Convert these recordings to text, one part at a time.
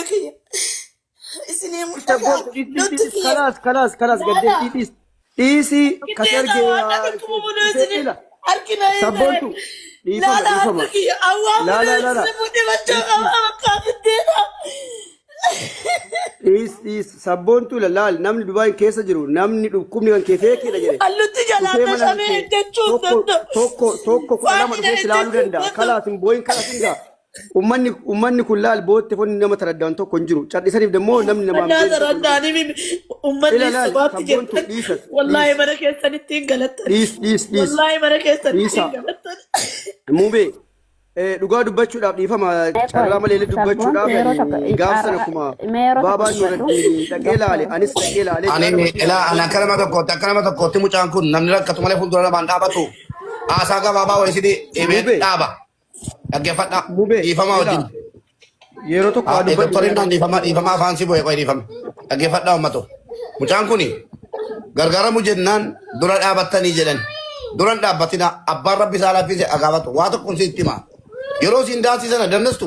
كيا اسني خلاص قديتي إيسي كسر جيا سبونتو لا لا لا إيس سبونتو لا نمني بباين كيسة جرو نمني كومني كان كيفه كده جري اللوتي جالاتا شامي توكو كلام ما تقول سلالو دندا خلاص بوين خلاص إنجا ummanni kun laal bootte fonni nama taraddan tokko hin jiru cadhisaniif demmoo namni nama ammaa taraddaani ummanni sabaatti jirtan wallahi bara keessanitti hin galattan wallahi bara keessanitti hin galattan muube dhugaa dubbachuudhaaf dhiifama carraa malee dubbachuudhaaf gaafsan akkuma baabaan nuratti dhaqee laale anis dhaqee laale ani ana kalama tokkotti mucaan kun namni rakkatu malee fuuldura namaan dhaabatu haasaa gabaabaa wayisiti dhibee dhaaba dhaggeeffadha dhiifama wajjin yeroo tokko doktoriin naan dhiifama afaan si bu'e qoy dhiifama dhaggeeffadha uummato mucaan kuni gargaaramu jennaan dura dhaabattanii jedhan duran dhaabbatina abbaan rabbi isaa laaffise agaabatu waa tokkoon si itti himaa yeroo siin daasii sana dandastu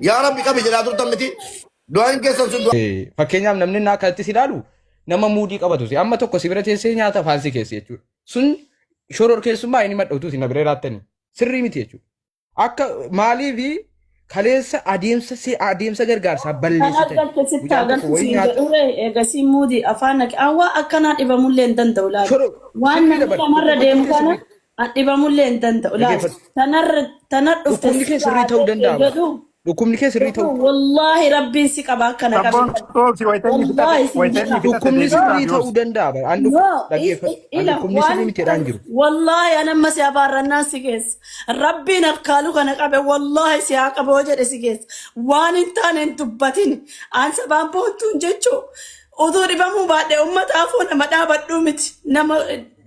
yaa rabbi qabi jedhaa turtan miti du'aan keessan sun fakkeenyaaf namni naa kanatti si ilaalu nama muudii qabatu si amma tokko si bira teessee nyaata afaan si keessa jechuudha sun shoror keessummaa inni madhautu si na bira laattanii sirrii miti jechuudha akka maaliifi kaleessa adeemsa gargaarsaa balleessitan eegasii muudii afaan awwaa akkanaa dhibamullee hin danda'u laata waan namarra deemu kana dhibamullee hin danda'u laata tanar dhufte dhukkubni kee sirrii ta'u wallaahi rabbiin si qaba akkana dhukkubni sirrii ta'uu danda'a dhukkubni sirrii miti jedhaan jiru wallaahi anamma si abaarrannaan si keessa rabbiin akkaalu kana qabe wallaahi si haa qaboo jedhe si keessa waan hin taane hin dubbatin aan sabaan boontuun jechuu utuu dhibamuu baadhee uummataafuu nama dhaabadhuu miti nama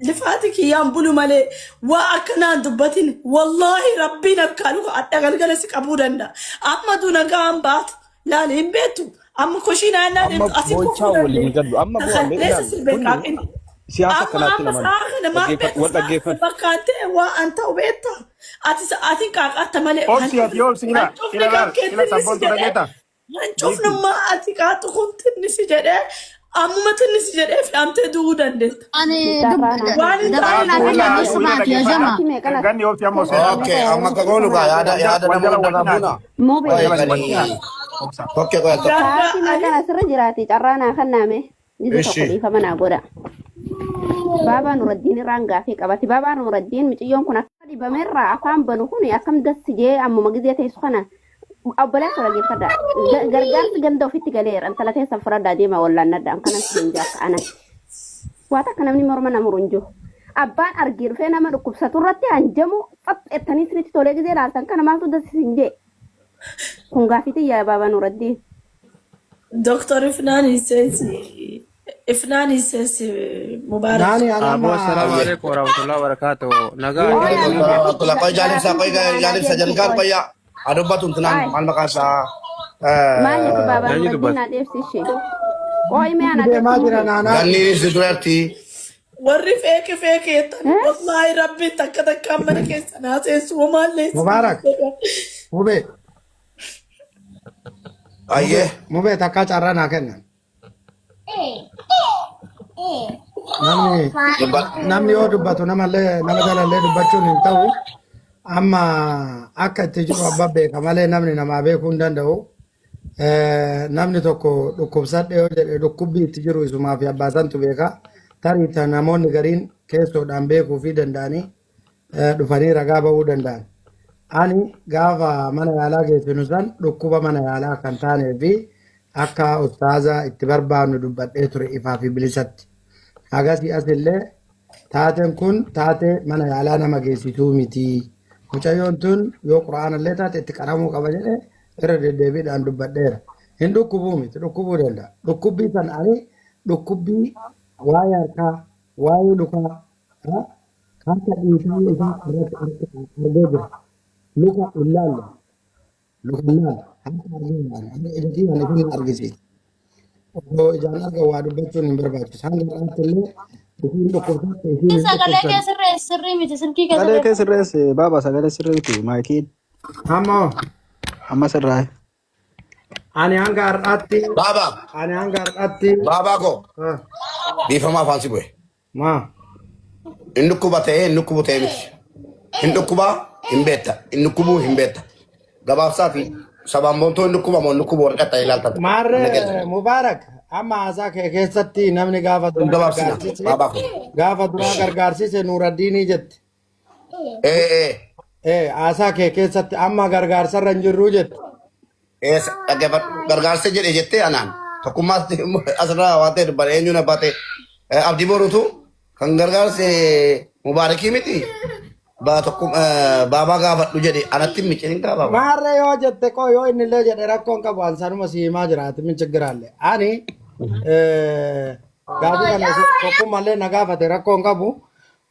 lifaati kiyyaan bulu malee waa akkanaan dubbatin wallaahi rabbiin akkaalu adda galgala si qabuu danda'a amma tu nagaan baatu laali hin beektu amma koshiinaa innaan asii kufuu dandeessa silbeekaaqin amma wal dhaggeeffatu fakkaatee waa an ta'u beekta ati qaaqaatta malee hancufnummaa ati qaatu kun tinnisi jedhee amma tinnisi jedhee fi'amtee du'uu dandeetta. Waan hin okay amma kagoonu gaa yaada namoota gabuuna okay qoyata Saati magana sirra jiraati carraanaa kannaame jiru tokko dhiifama naa godha. Baabaa Nuraddiin irraan gaafii qabati. Baabaa Nuraddiin miciyyoon kun akka dhibameerraa afaan banu kun akkam dassi jee ammuma gizee teessu kana obboleessa dhaggeeffadha. Gargaarsi ganda ofitti galeera. Intala teessan fudhadhaa deema wallaannadha. Kanas jeenjaa ka'anan. Waa takka namni morma nama runju. Abbaan argii dhufee nama dhukkubsatu irratti hanjamu xapheettanii sinitti tolee gizee laaltan kana maaltu dassisin jee. Kun gaafii yaa Baabaa Nuraddiin. Doktor Ifnaan Isesi Mubarak. Assalamu alaikum warahmatullahi wabarakatuh. Naga. Qoy jaalibsa jalgaan qoyya adubbatun tunan maal maqaasa Maal jechuun Baabaa Nuraddiin naa deebsishe. Qoy mee ana deebsishe. ganni si duratti warri feeke jettan wallahi rabbiin takka takkaan mana keessa naa seensu homaallee Mubarak. Mube ayyee takka carraa naa kennan. Namni yoo dubbatu nama dalallee dubbachuun hin ta'u amma akka itti jiru abbaa beeka malee namni namaa beekuu hin danda'u. Namni tokko dhukkubsadhe yoo jedhe dhukkubbii itti jiru isumaa fi abbaasantu beeka. Tariita namoonni gariin keessoodhaan beekuu fi danda'anii dhufanii ragaa bahuu danda'an. Ani gaafa mana yaalaa geessinu san dhukkuba mana yaalaa kan taanee fi akka ustaaza itti barbaannu dubbadhee ture ifaa fi bilisatti. Agasii asillee taateen kun taatee mana yaalaa nama geessituu miti. Mucayyoon tun yoo quraanallee taate itti qaramuu qaba jedhee irra deddeebiidhaan dubbadheera. Hin dhukkubuu miti dhukkubuu danda'a. Dhukkubbii san ani dhukkubbii waa'ee harkaa waa'ee lukaa harka dhiitaa isaa irratti argee jira. Luka ilaalla. Luka ilaalla. Harka argee ilaalla. Ani idasii waan isin argisiisa. Obbo ijaan arga waa dubbachuun hin barbaachisu. Hanga irratti illee isin dhukkubsatte isin hin Sagalee dhukkubsatte. kee sirrii miti silkii kee Sagalee kee sirreesse baaba sagalee sirriiti maayikiin Ammoo amma sirraa Ani hanga har'aatti Baba, ani hanga har'aatti baba ko. Dhiifama afaan si bu'e. ma Inni dhukkuba ta'ee inni dhukkubu ta'ee miti. Inni dhukkubaa hin beekta. Inni dhukkubuu hin beekta. Gabaabsaa fi sabaan boontuu inni dhukkuba moo inni dhukkubu warqaa ta'e ilaaltan. marre Mubarak amma haasaa kee keessatti namni gaafa duraa Gabaabsina. gargaarsise Baba ko. gaafa duraa gargaarsise Nuuraddiinii jette. Eh. Haasaa kee keessatti amma gargaarsarra hin jirru jette. Gargaarsa jedhee jettee anaan. Tokkummaatti asirraa waan ta'e dubbata eenyuun abbaa ta'e. Abdii boruutu kan gargaarse mubaarakii miti. Baabaa gaafadhu jedhe anatti miciriin gaafama. Marre yoo jette koo yoo inni illee jedhe rakkoon qabu ansanuma siimaa jiraate min chiggiraalle. Ani gaafii kana tokkummallee na gaafate rakkoon qabu.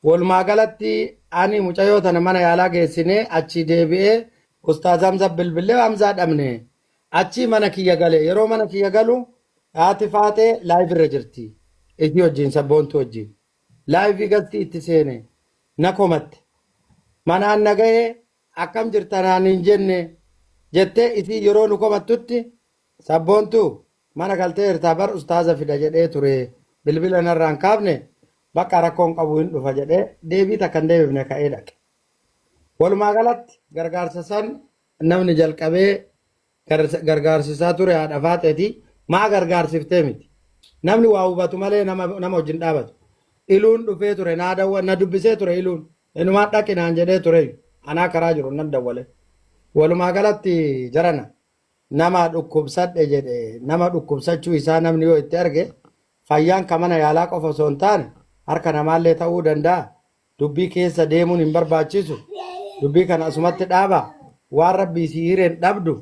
Walumaa galatti ani mucayyoo tana mana yaalaa geessine achi deebi'ee Ustaaz Hamza bilbilee Hamzaa dhabne. Achi mana kiyya galee yeroo mana kiyya galu haati faatee laayif irra jirti. Isii wajjin sabboontu wajjin. Laayifii galti itti seene na komatte. Manaan na gahee akkam jirtanaan hin jenne jettee isii yeroo nu komattutti sabboontu mana galtee irtaa bar ustaaza fida jedhee ture bilbila narraan kaafne bakka rakkoon qabu hin dhufa jedhee deebii takkan deebifne ka'ee dhaqe. Walumaa galatti gargaarsa san namni jalqabee gargaarsisaa ture haadha faaxeeti maa gargaarsiftee miti. Namni waa hubatu malee nama wajjin dhaabatu. Iluun dhufee ture na dubbisee ture iluun. Inumaa dhaqinaan jedhee ture anaa karaa jiru nan dawwale. Walumaa galatti jarana nama dhukkubsadhe jedhe nama dhukkubsachuu isaa namni yoo itti arge fayyaan ka mana yaalaa qofa osoo hin taane harka namaallee ta'uu danda'a. Dubbii keessa deemuun hin barbaachisu. Dubbii kana asumatti dhaaba waan rabbii si hireen dhabdu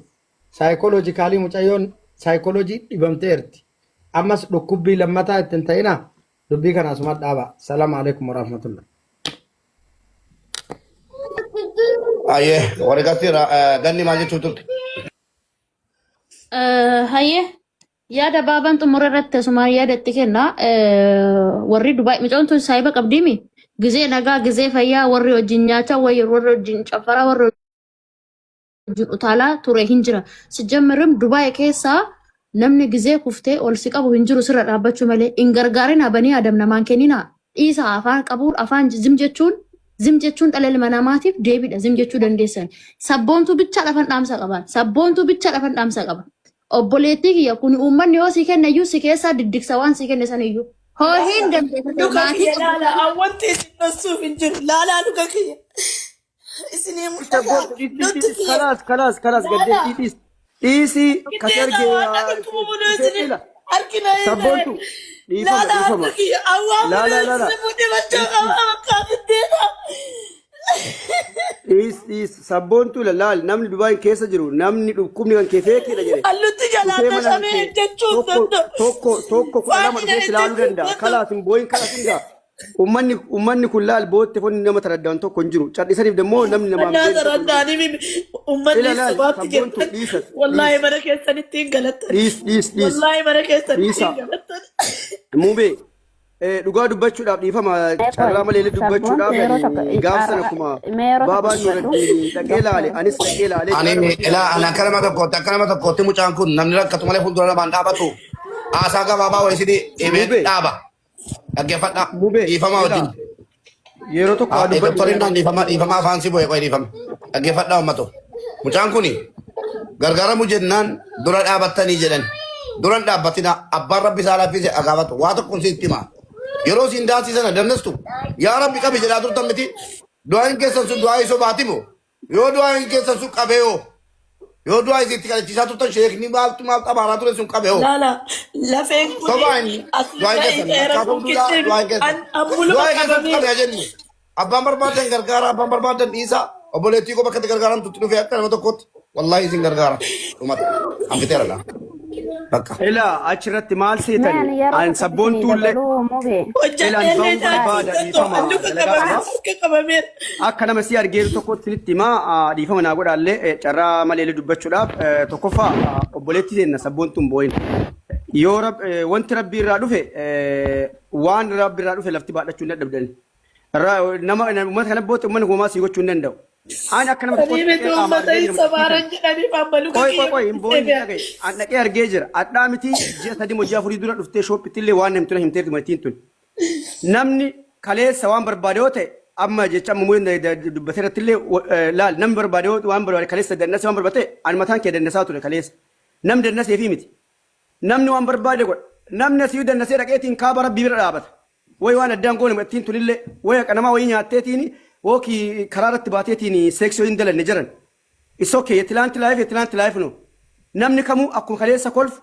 saayikooloojikaalii mucayyoon saayikooloojii dhibamteerti. Ammas dhukkubbii lammataa ittiin ta'ina dubbii kana asumatti dhaaba. Salaamu alaikum warahmatullah. Ayyee warri gastii ganni maal jechuu turte? Hayyee yaada baabaan xumura irratti asumaan yaadatti kenna. Warri Dubaay mucaan tun saayiba qabdiimi. Gizee nagaa gizee fayyaa warri wajjin nyaachaa warri wajjin caffaraa warri wajjin utaalaa ture hin jira. Sijjammirim Dubaay keessaa namni gizee kuftee ol si qabu hin jiru sirra dhaabbachuu malee hin gargaarina banii adam namaan kennina. Dhiisa afaan qabuun afaan zim jechuun dhala ilma namaatiif deebiidha zim jechuu dandeessan. Sabboontu bicha lafan dhaamsa qaban. Sabboontu bicha lafan dhaamsa qaban. Obboleettii kiyya kun uummanni yoo si kenna iyyuu si keessaa diddiksa waan si kenne san iyyuu. Hoohiin Luka kiyya laala awwanti isin dhossuuf hin jiru laalaa luka kiyya. Isinii mul'ata. Nutti kiyya. Kalas gaddeettii dhiisii kasi argee sabboontu Laala kiyya awwaan mul'ata mudhii bachoo qabaa bakka biddeena. sabboontu laal namni Dubaay keessa jiru namni dhukkubni kan kee feekiidha jedhe. Allutti jalaa tashamee jechuun danda'u. Tokko kudha lama dhufee silaaluu danda'a. Kalaas hin booyin kalas hin gaa. Ummanni kun laal bootte foonni nama taraddaan tokko hin jiru. Cadhisaniif demmoo namni namaa Naa taraddaanii uummanni sabaatti jedhan. Wallaahi mana keessanitti hin galattan. Dhiis. Wallaahi mana keessanitti hin galattan. Muubee dhugaa dubbachuudhaaf dhiifama carraa malee dubbachuudhaaf gaafsan akkuma baabaan Nuuraddiin dhaqee laale anis dhaqee laale. Ani akka nama tokkootti mucaan kun namni rakkatu malee fuuldura namaan dhaabatu haasaa gabaabaa wayisii dhibee dhaaba. Dhaggeeffadha. Dhiifama wajjin. Yeroo tokko Doktoriin naan dhiifama afaan si bu'e qoy dhiifama. Dhaggeeffadha uummato. Mucaan kuni gargaaramu jennaan dura dhaabattanii jedhan. Duran dhaabbatina abbaan rabbi isaa laaffise agaafatu waa tokkoon sitti himaa. Yeroo siin daasii sana dandeessu yaa rabbi qabi jedhaa turtan miti. Du'aan keessan sun du'aa isoo baatimoo. Yoo du'aan keessan sun qabeeyoo. Yoo du'aa isitti kadhachiisaa turtan sheekni maaltu abaaraa ture sun qabeeyoo. Laala lafeen kun Sobaan du'aan keessan kaafuu du'aan keessan. Du'aan keessan qabee jennu. Abbaan barbaadan gargaara abbaan barbaadan dhiisaa. Obboleettii koo bakka itti gargaaran tutti dhufee akka nama tokkootti. Wallaahi isin gargaara. Dhumata. Hambiteera laa. Ila achirratti maal seetan an sabboontuullee akka nama si argeeru tokkotti sitti himaa dhiifama naa godhaallee carraa malee dubbachuudhaaf tokkoffaa obboleettii seenna sabboontuun boo'in yoo wanti rabbi irraa dhufe waan rabbi irraa dhufe lafti baadhachuu hin dadhabdan nama uummata kana boote uummanni homaa sii gochuu hin danda'u أنا أكنا متقول أني بتوم بتاعي سبارة جاني فبلو كوي إمبوي نتاعي أنا كي أرجيجر أتلامتي جت هذه مجافري دورة نفتح شوب بتلي وان هم تونه هم تيرد ماتين تون نمني خليه سوام بربادوته أما جت أم موين ده بثير تلي لا نم بربادوت وان برباد خليه سد الناس وان بربادته أنا مثلا كده الناس أتوه خليه نم ده الناس يفهمتي نم وان بربادة نم ناس يود الناس ركعتين كابر بيبر رابط وي وانا دان قول متين تلي وي أنا ما وين يعتتيني وكي قرارة تباتيني سكسو إندل النجرن إسوكي يتلانت لايف نو نمني كمو أكو خليسا كولف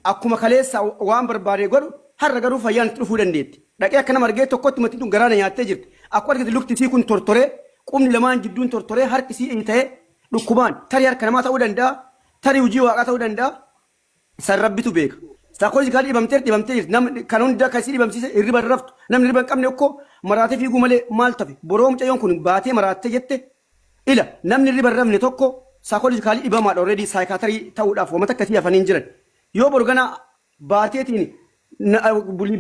أكو مخليسا وامبر باري غور هر غرو فيان تلفو دنديت لكن أنا مرجيتو كنت متين غرانا ياتجر أكو أرجع لوكتي سيكون تورتوري قوم لمان جدون تورتوري هر كسي إنتهى لكوبان تري هر كلمات أودندا تري وجيو أقات أودندا سربتو بيك ساكوز قال إبامتير نم كانون دا كسيري بامسيس الربا رفت نم الربا كم نيوكو مراتي في جملة مال تفي بروم تيون كون باتي مراتي جت إلا نم الربا رفت نتوكو ساكوز قال إبام already سايكاتري تاودا فو متى كتير فنينجرن يو برغنا باتي تيني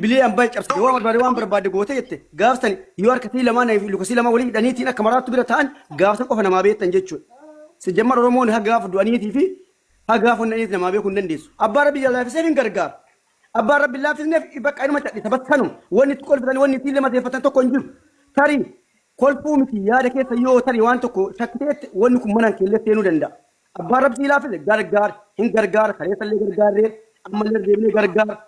بلي أم بايك أبسط يوم بربادي بربادي قوتي جت قافتني يوار كتير لما نيف لوكسي لما ولي دني تينا كمرات تبير تان قافتك أفنى ما بيت تنجتشو سجمر رومون ها قاف دوانية في هاقافون نيت لما بيكون نديس أبا ربي الله في سيفين قرقار أبا ربي الله في نف يبقى أنا ما تبتكنوا وين تقول بدل وين تيل ما تفتن تكون جل تري كل فومتي يا ركيت يو تري وان تكو تكتيت وينكم منك اللي تينو دندا أبا ربي الله في قرقار هن قرقار خليه تلي قرقار ريل أما اللي رجيبني قرقار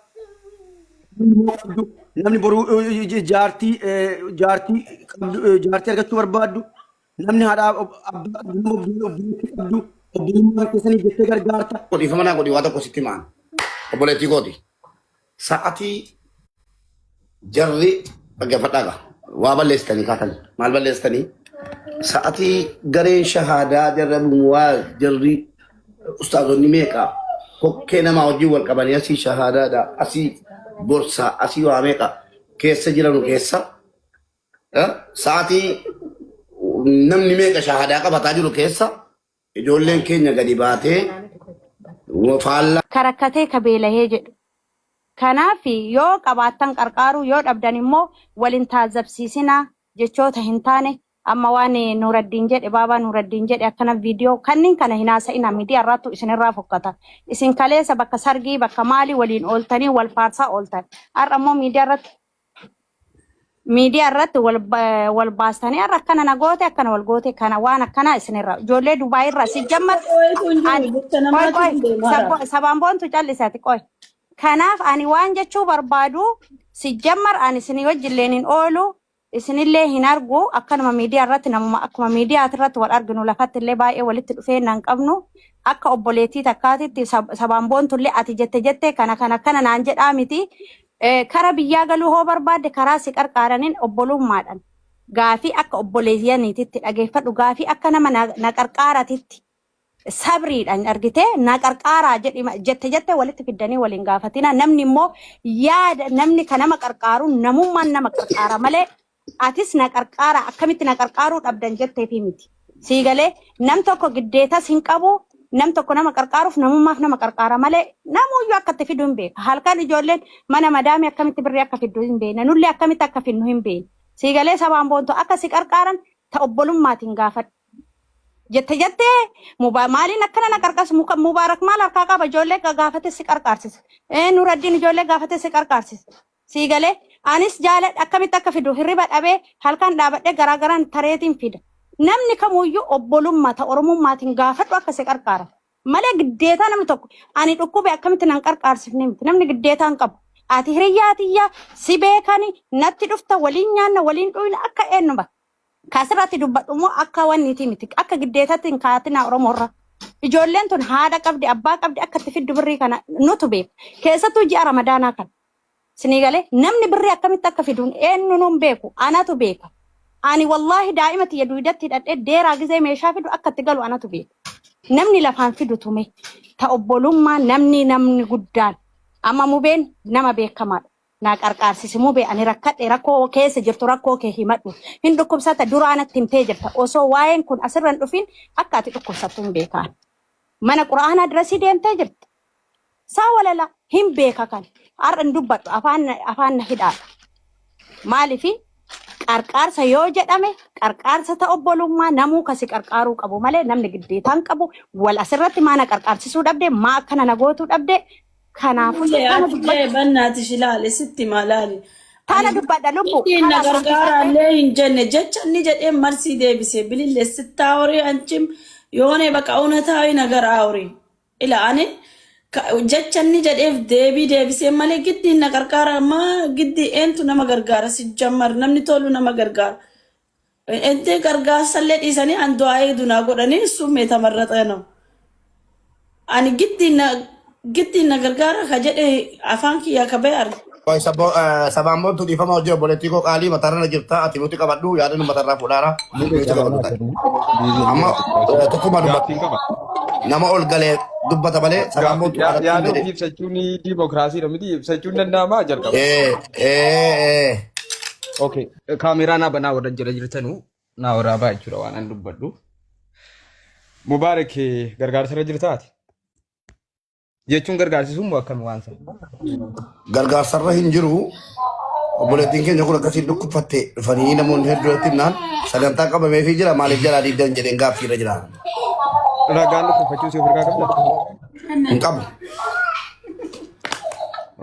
نمني برو جارتي أرجع تور بادو نمني هذا أبدو Kisani jette gargaarta. Kodi famana kodi wata ko sittiman. Oboleti kodi. Saati jarri agafadaga. Wa balestani katan. Mal balestani. Saati garen shahada jarrabu wa jarri ustazonni meka. Kokke nama wajji wal qabani asi shahada da asi borsa asi wa meka. Keessa jiranu keessa. Saati namni meka shahada qabata jiru keessa. Ijoolleen keenya gadi baatee faallaa Karakkatee kabeelahee jedhu. Kanaaf yoo qabaattan qarqaaru yoo dhabdan immoo waliin taazabsiisinaa jechoota hin taane amma waan Nuuraddiin jedhe baabaa Nuuraddiin jedhe akkana viidiyoo kanneen kana hin haasa'ina miidiyaa irratti isinirraa fokkata. Isin kaleessa bakka sargii bakka maalii waliin ooltanii wal faarsaa ooltan. Har'a immoo miidiyaa irratti wal baastanii har'a akkana nagoote akkana wal goote kana waan akkana isinirraa ijoollee Dubaay irraa si jammar sabaan boontu callisaati qoy. Kanaaf ani waan jechuu barbaadu si jammar ani isinii wajjilleen hin oolu isinillee hin argu akkanuma miidiyaa irratti namuma akkuma miidiyaa irratti wal arginu lafatti illee baay'ee walitti dhufee nan qabnu akka obboleettii takkaatitti sabaan boontullee ati jette kana naan jedhaa miti. Kara biyyaa galuu hoo barbaadde karaa si qarqaaraniin obbolummaadhaan gaafii akka obboleeyyaniititti dhageeffadhu gaafii akka nama na qarqaaratitti sabriidhaan argitee na qarqaaraa jette walitti fiddanii waliin gaafatina namni immoo yaada namni kan nama qarqaaru namummaan nama qarqaara malee atis na qarqaara akkamitti na qarqaaruu dhabdan jetteefi miti siigalee nam tokko giddeetas hin qabu. Nam tokko nama qarqaaruuf namummaaf nama qarqaara malee namuyyuu akkatti fiduu hin beeku. Halkan ijoolleen mana madaamii akkamitti birrii akka fiduu hin beekne. Nullee akkamitti akka fidnu hin beekne. Siigalee sabaan boontu akka si qarqaaran ta obbolummaatiin gaafadhu. Jettee maaliin akkana na qarqaarsu mubaarak maal harkaa qaba ijoollee gaafate si qarqaarsisa. Nuuraddiin ijoollee gaafate si qarqaarsisa. Siigalee anis jaaladha akkamitti akka fidu hirriba dhabee halkan dhaabadhee garaagaraan tareetiin fida. Namni kamuyyuu obbolummaa ta oromummaatiin gaafadhu akka si qarqaara. Malee giddeetaa namni tokko ani dhukkube akkamitti nan qarqaarsifne miti. Namni giddeetaa hin qabu. Ati hiriyaatiyyaa si beekani natti dhufta waliin nyaanna waliin dhuyna akka eenyuma. Kasirratti dubbadhu immoo akka wanniiti miti. Akka giddeetatti hin kaatinaa Oromoorra. Ijoolleen tun haadha qabdi abbaa qabdi akka itti fiddu birrii kana nutu beeka. Keessattuu ji'a Ramadaanaa kana. Sinii galee namni birrii akkamitti akka fiduun eenyu nuun beeku anatu beeka. Ani wallahi daa'imati yaduudatti hidhadhee deeraa gizee meeshaa fidu akka itti galu anatu beeka. Namni lafaan fidu tume ta obbolummaa namni guddaan amma mubeen nama beekamaadha. Na qarqaarsisi mubee ani rakkadhe rakkoo keessa jirtu rakkoo kee himadhu. Hin dhukkubsata duraanatti himtee jirta. Osoo waa'een kun asirra hin dhufin akka ati dhukkubsattu hin beekaan. Mana quraanaa dirasii deemtee jirti. Saa walala hin beeka kan. Har'a hin dubbadhu afaan na hidhaadha. Maaliifi qarqaarsa yoo jedhame qarqaarsa ta'u obbolummaa namuu kasi qarqaaruu qabu malee namni giddeetaan qabu wal asirratti maana qarqaarsisuu dhabde maa akkana nagootuu dhabde kanaafuu bannaati shilaale sitti maalaali. Tana dubbadha lubbu. Inni gargaaraallee hin jenne jecha inni jedhee marsii deebise bilillee sittaa horii anchim yoone bakka uunataawi nagar horii ilaane jecha inni jedheef deebii deebisee malee giddi na gargaara maa giddi eentu nama gargaara si jammar namni tolu nama gargaara. Ente gargaarsallee dhiisanii an du'aa eedunaa godhanii summee tamarraxee no. Ani giddi na gargaara ka jedhe afaan kiyyaa ka ba'e arge. Sabamon tu di fama ojo boleh tiko kali mataran lagi ta ati muti kabadu ya ada matarra pudara. Amma tuku madu nama ol gale dubbata bale sabamon tu ya do ibsachuni demokrasi do miti ibsachun nama jalqaba. Okay kamera na bana wada jira jirtanu na wara ba jira wanan dubbaddu. Mubarak gargaarsa jirtaati. Jechuun gargaarsisuun akkam waan san. Gargaarsarra hin jiru. Obboleettiin keenya kun akkasii dhukkubfatte dhufanii namoonni hedduutti naan sagantaa qabamee fi jira maaliif jalaa diidan jedheen gaaffiirra jira. Ragaan dhukkubfachuu si ofirraa qabda? Hin qabu.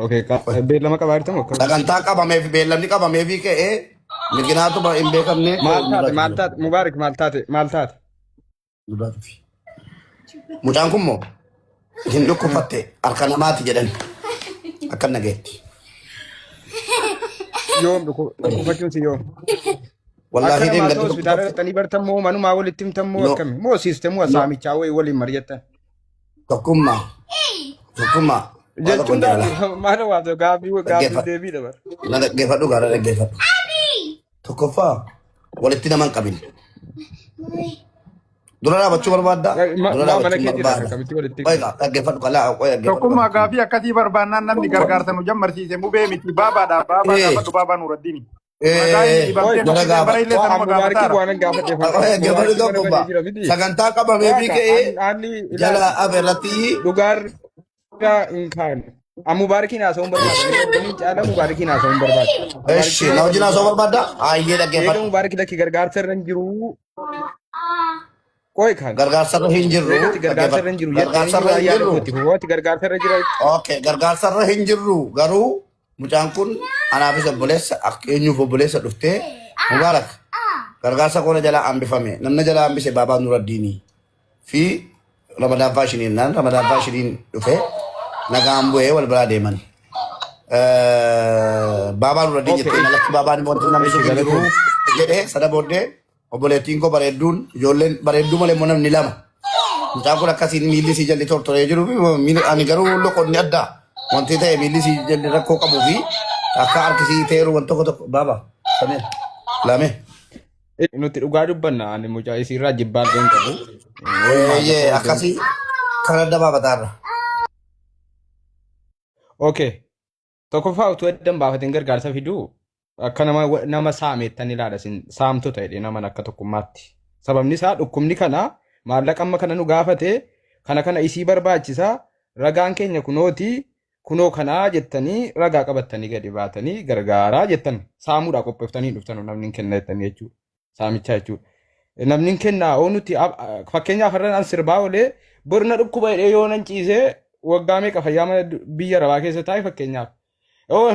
Okay beellama qabaartamu akkam. Sagantaa qabamee fi beellamni qabamee fi ka'ee mirginaatu hin beekamne. Maal taate Mubaarak maal taate? Mucaan kun moo? Isin dhukkubfatte harka namaati jedhan akka nageetti. Yoom dhukkufachuun si yoom? Wallahi deem gaddu hospitaala dhaqanii bartan moo manumaa walitti himtan moo akkami? Moo siistemuu saamichaa waliin mari'attan? Tokkummaa. Jechuun maal waata gaaffii deebii dabar. Na dhaggeeffadhu gaara dhaggeeffadhu. Tokkoffaa walitti nama hin qabin. Dura dhaabachuu barbaadda? Tokkummaa gaaffii akkasii barbaannaan namni gargaarsa nu jammarsiise mubee miti baabaadha baabaa gaafadhu baabaa Nuuraddiini. Sagantaa qabamee fi ka'ee jala abeerratti dhugaar hin kaane. Mubaarakiin haasa'uun barbaada. Caala Mubaarakiin haasa'uun barbaada. Eshi na wajjin haasa'uu barbaadda? Ayyee dhaggeeffadhu. Eega Mubaarak lakki gargaarsa irra hin jiru. Koi kan gargaarsarra hin jirru. Gargaarsarra hin jiru. Gargaarsarra jira. Okay, gargaarsarra hin jirru garuu mucaan kun anaafis obboleessa eenyuuf obboleessa dhuftee Mubaarak gargaarsa koona jalaa hambifame namna jalaa hambise Baabaa Nuuraddiinii fi Ramadaan Faashiniin naan Ramadaan Faashiniin dhufee nagaan bu'ee wal biraa deeman. Baabaa Nuuraddiin jettee nalakki Baabaan wanti namni sun hin jiru jedhee sana booddee obboleettiin koo bareedduun ijoolleen bareedduu malee immoo namni lama. Mucaan kun akkasiin miilli sii jalli tortoree jiru ani garuu loqonni addaa wanti ta'e miilli sii jalli rakkoo qabuu fi akka harkisii teeru wanti tokko baaba samee lame. Nuti dhugaa dubbanna ani mucaa isiirraa jibbaan ta'in qabu. Akkasii kan adda baafataarra. Okay tokkoffaa utuu eddan baafateen gargaarsa fiduu akka nama saameettan ilaala saamtota jedhee naman akka tokkummaatti. Sababni isaa dhukkubni kana maallaqa amma kana nu gaafate kana isii barbaachisaa ragaan keenya kunoo kanaa jettanii ragaa qabattanii gadi baatanii gargaaraa jettan saamuudhaa qopheeftanii dhuftan namni hin kenna jettanii jechuudha. Saamichaa jechuudha. Namni hin kennaa nuti fakkeenyaaf har'aan an sirbaa olee borna dhukkuba jedhee yoo nan ciisee waggaa meeqa fayyaa biyya arabaa keessa taa'e fakkeenyaaf.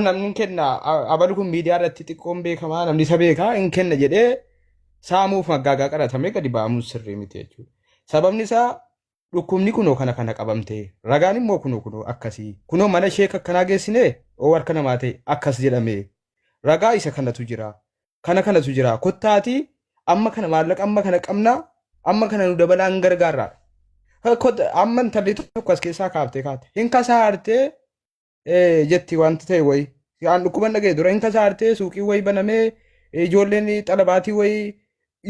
Namni kenna abalu kun miidiyaa irratti xiqqoon beekamaa namni isa beekaa hin kenna jedhee saamuuf maggaagaa qaratamee gadi ba'amuun sirrii miti jechuudha. Sababni isaa dhukkubni kunoo kana qabamtee ragaan immoo kunoo akkasii kunoo mana ishee akkanaa geessinee harka namaa ta'e akkas jedhamee ragaa isa kanatu jira kottaatii amma kana maallaqa amma kana qabnaa amma kana nu dabalaan gargaarraa amma intalli tokko as keessaa kaaftee kaate hin kasaartee jetti wanti ta'e wayi aan dhukkuban dhagee dura hin kasaartee suuqii wayi banamee ijoolleen xalabaatii wayi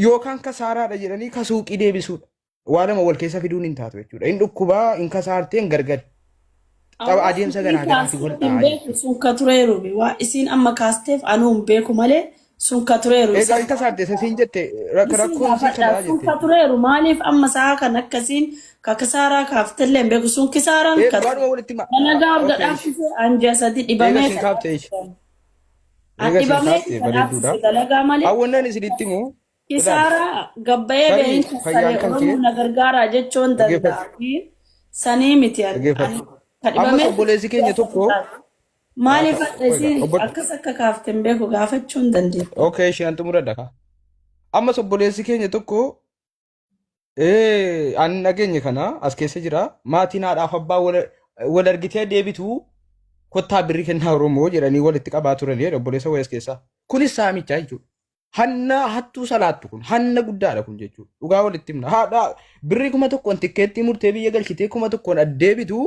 yookaan kasaaraadha jedhanii ka suuqii deebisuudha. Waanuma wal keessa fiduun hin taatu jechuudha. Hin dhukkubaa hin kasaartee hin gargari. Xaba adeemsa garaa garaatti wal dhahaa. Sun ka tureeru waa isiin amma kaasteef anuu hin beeku malee sun ka tureeru. Egaa hin kasaartee sasiin jette rakkoon siin kanaa jette. Sun ka tureeru maaliif amma sa'a kan akkasiin ka kasaaraa kaaftellee hin beeku sun kisaaraan ka. Kana gaaf gadhaafisee anjaa sadi dhibamee. Eega siin Adibamee taate kanaaf bareedduudha. si dalagaa malee Hawwannaan isinitti immoo ilaali. kisaaraa gabbayee Tarii beeynsa fayyaan saree kan kee Oromoo na gargaaraa jechuun dhaggeeffadhu. danda'a fi sanii miti ani Dhaggeeffadhu. Ammas kadhibamee obboleessi keenya tokko maaliif egaa hadheesii akkas akka kaaften beeku gaafachuu hin dandeettu. okay isheen xumuradha ka. Ammas obboleessi keenya tokko ani nageenye kana as keessa jira maatiin haadhaaf abbaa wal argitee deebitu kottaa birrii kennaa Oromoo jedhanii walitti qabaa turan obboleessa wayas keessaa. Kunis saamichaa jechuudha. Hanna hattuu salaattu kun hanna guddaadha kun jechuudha. Dhugaa walitti himna. Haadha birrii 1,000 tikkeettii murtee biyya galchitee 1,000 addeebitu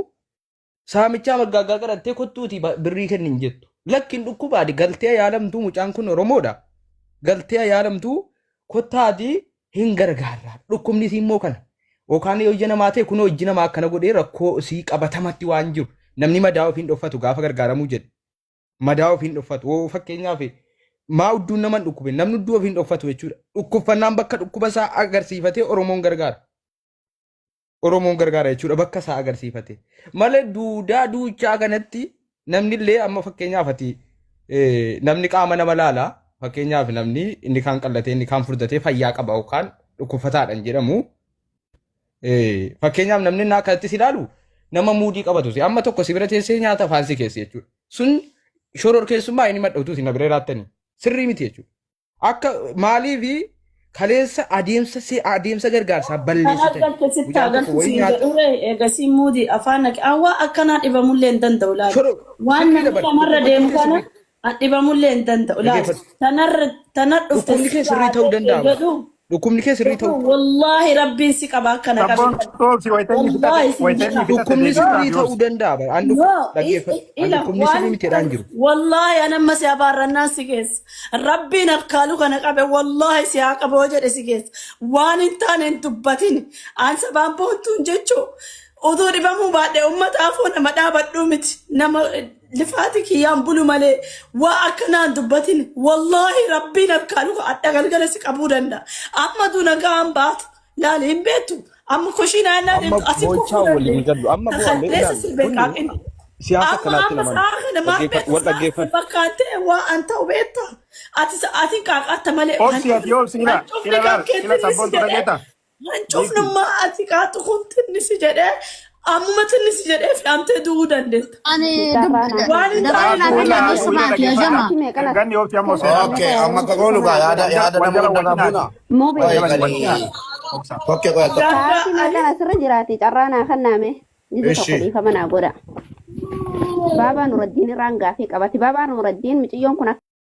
saamichaa maggaagaa qarattee kottuuti birrii kennin jettu. Lakkin dhukkubaadi galtee yaalamtuu mucaan kun Oromoodha. Galtee yaalamtuu kottaati hin gargaarra. Dhukkubnis immoo kana. Yookaan yoo ija namaa ta'e kunoo iji namaa akkana godhee rakkoo sii qabatamatti waan jiru. Namni madaa ofiin dhoffatu gaafa gargaaramuu jedhe. Madaa ofiin dhoffatu. Fakkeenyaaf maa udduun naman dhukkube namni udduu ofiin dhoffatu jechuudha. Dhukkubfannaan bakka dhukkuba isaa agarsiifatee Oromoon gargaara. Oromoon gargaara jechuudha bakka isaa agarsiifate. Malee duudaa duuchaa kanatti namni illee amma fakkeenyaaf ati namni qaama nama laala fakkeenyaaf namni inni kaan qallatee inni kaan furdatee fayyaa qaba yookaan dhukkubfataadhaan jedhamu. Fakkeenyaaf namni naa kanatti si ilaalu nama muudii qabatu amma tokko si bira teessee nyaata faansii keessa jechuudha. Sun shoror keessummaa inni madhautu si na bira laattanii sirrii miti jechuudha. Akka maaliifi kaleessa adeemsa gargaarsaa balleessitan. Kan agarsiisti agarsiisi jedhure eegasii muudii afaan naqe awwaa akkanaa dhibamullee hin danda'u laala. Waan namni namarra deemu kana dhibamullee hin danda'u laala. Tanar dhufte dhukkubni kee sirrii ta'uu danda'a. Dhukkubni kee sirrii ta'uu. Wallaahi rabbiin si qaba akkana Sabboon toolsi wayitanii dhukkubni sirrii ta'uu danda'a. Dhukkubni sirrii mitiidhaan jiru. Wallaahi anamma si abaarrannaan si geessa. Rabbiin akkaalu kana qabe wallaahi si haa qaboo jedhe si geessa. Waan hin taane hin dubbatin. Aan sabaan boontuun jechuu utuu dhibamuu baadhee uummataafuu nama dhaabadhuu miti. Nama lifaati kiyyaan bulu malee waa akkanaan dubbatin. Wallaahi rabbiin akkaalu adda galgala si qabuu danda'a. Amma tu nagaan baatu laali hin beektu. Amma kushiinaa innaan deemtu asii kufuu dandeenya. Takkalleessa si beekaaqin. Siyaasa kanaatti nama Fakkaatee waa an ta'u beekta. Ati qaaqaatta malee. Hancufnummaa ati qaatu kun tinnisi jedhee ammuma tinnisi jedhee fi'amtee du'uu dandeetta. Waan hin Okay, amma kagoonu gaa yaada nama dagaabuna. Okay, qoya tokko. Sa'aatii meeqan asirra jiraate carraa naa kennaame. Jiru tokko dhiifama naa godha. Baabaa Nuraddiin irraan gaafii qabati. Baabaa Nuraddiin miciyyoon kun